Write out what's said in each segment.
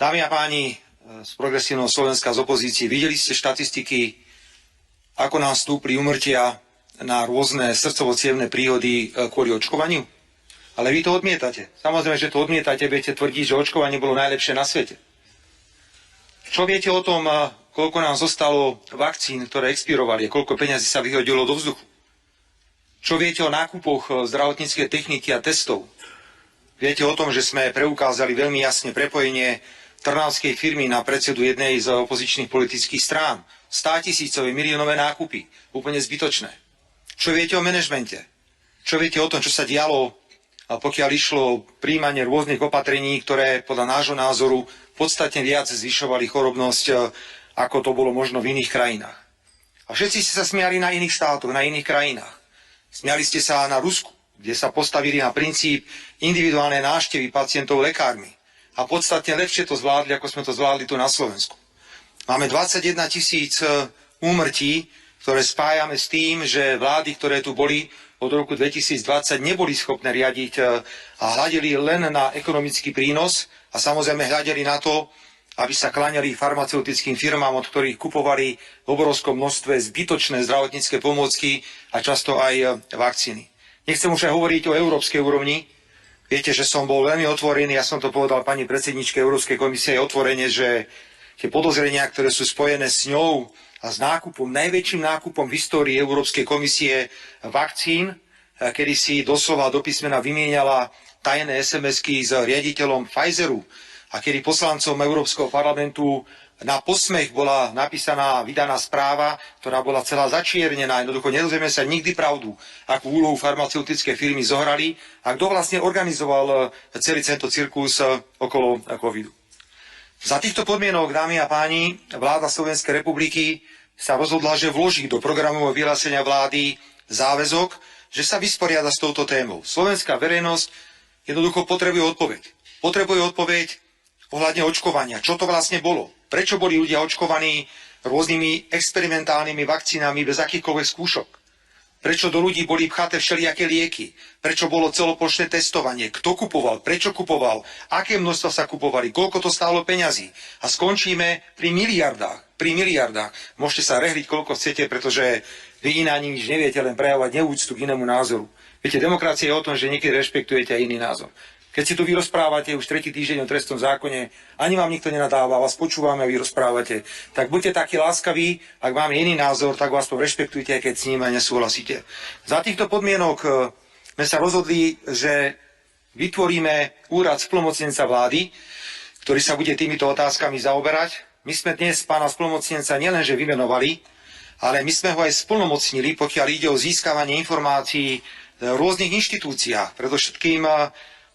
Dámy a páni z Progresívneho Slovenska, z opozície, videli ste štatistiky, ako nám stúpli úmrtia na rôzne srdcovo-cievne príhody kvôli očkovaniu? Ale vy to odmietate. Samozrejme, že to odmietate, budete tvrdiť, že očkovanie bolo najlepšie na svete. Čo viete o tom, koľko nám zostalo vakcín, ktoré expirovali, a koľko peňazí sa vyhodilo do vzduchu? Čo viete o nákupoch zdravotníckej techniky a testov? Viete o tom, že sme preukázali veľmi jasne prepojenie trnavskej firmy na predsedu jednej z opozičných politických strán. 100 000-ové miliónové nákupy. Úplne zbytočné. Čo viete o manažmente? Čo viete o tom, čo sa dialo, pokiaľ išlo o príjmanie rôznych opatrení, ktoré podľa nášho názoru podstatne viac zvyšovali chorobnosť, ako to bolo možno v iných krajinách. A všetci ste sa smiali na iných štátoch, na iných krajinách. Smiali ste sa na Rusku, kde sa postavili na princíp individuálnej návštevy pacientov lekármi. A podstatne lepšie to zvládli, ako sme to zvládli tu na Slovensku. Máme 21 000 úmrtí, ktoré spájame s tým, že vlády, ktoré tu boli od roku 2020, neboli schopné riadiť a hľadeli len na ekonomický prínos a samozrejme hľadeli na to, aby sa kláňali farmaceutickým firmám, od ktorých kupovali v obrovskom množstve zbytočné zdravotnícke pomôcky a často aj vakcíny. Nechcem už aj hovoriť o európskej úrovni. Viete, že som bol veľmi otvorený, ja som to povedal pani predsedničke Európskej komisie otvorene, že tie podozrenia, ktoré sú spojené s ňou a s nákupom, najväčším nákupom v histórii Európskej komisie vakcín, kedy si doslova do písmena vymieniala tajné SMS-ky s riaditeľom Pfizeru a kedy poslancom Európskeho parlamentu na posmech bola napísaná, vydaná správa, ktorá bola celá začiernená. Jednoducho nedozvieme sa nikdy pravdu, akú úlohu farmaceutické firmy zohrali a kto vlastne organizoval celý tento cirkus okolo covidu. Za týchto podmienok, dámy a páni, vláda Slovenskej republiky sa rozhodla, že vloží do programového vyhlásenia vlády záväzok, že sa vysporiada s touto témou. Slovenská verejnosť jednoducho potrebuje odpoveď. Potrebuje odpoveď ohľadne očkovania. Čo to vlastne bolo? Prečo boli ľudia očkovaní rôznymi experimentálnymi vakcínami bez akýchkoľvek skúšok? Prečo do ľudí boli pchaté všelijaké lieky? Prečo bolo celoplošné testovanie? Kto kupoval? Prečo kupoval? Aké množstva sa kupovali? Koľko to stálo peňazí? A skončíme pri miliardách. Pri miliardách. Môžete sa rehliť koľko chcete, pretože vy iná nič neviete, len prejavovať neúctu k inému názoru. Viete, demokracia je o tom, že niekedy rešpektujete aj iný názor. Keď si tu vy rozprávate už tretí týždeň o trestnom zákone, ani vám nikto nenadáva, vás počúvame a vy rozprávate, tak buďte takí láskaví, ak máme iný názor, tak vás to rešpektujte, aj keď s ním nesúhlasíte. Za týchto podmienok sme sa rozhodli, že vytvoríme úrad splnomocnenca vlády, ktorý sa bude týmito otázkami zaoberať. My sme dnes pána splnomocnenca nielenže vymenovali, ale my sme ho aj splnomocnili, pokiaľ ide o získavanie informácií v rôznych inštitúciách. Predovšetkým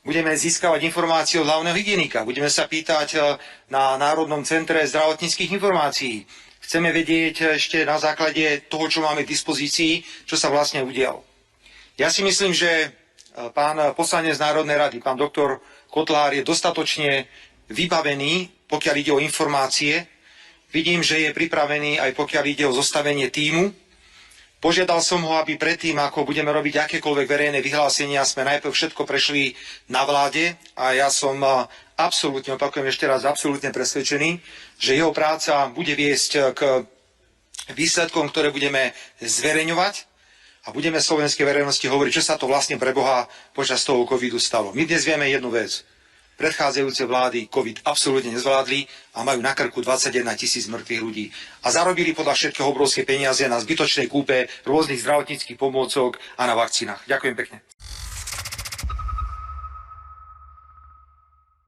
budeme získavať informácie od hlavného hygienika. Budeme sa pýtať na Národnom centre zdravotníckych informácií. Chceme vedieť ešte na základe toho, čo máme k dispozícii, čo sa vlastne udialo. Ja si myslím, že pán poslanec Národnej rady, pán doktor Kotlár, je dostatočne vybavený, pokiaľ ide o informácie. Vidím, že je pripravený aj pokiaľ ide o zostavenie tímu. Požiadal som ho, aby predtým, ako budeme robiť akékoľvek verejné vyhlásenia, sme najprv všetko prešli na vláde a ja som absolútne, opakujem ešte raz, absolútne presvedčený, že jeho práca bude viesť k výsledkom, ktoré budeme zverejňovať a budeme slovenskej verejnosti hovoriť, čo sa to vlastne pre Boha počas toho covidu stalo. My dnes vieme jednu vec. Predchádzajúce vlády COVID absolútne nezvládli a majú na krku 21 000 mŕtvych ľudí. A zarobili podľa všetkého obrovské peniaze na zbytočnej kúpe rôznych zdravotníckych pomôcok a na vakcínach. Ďakujem pekne.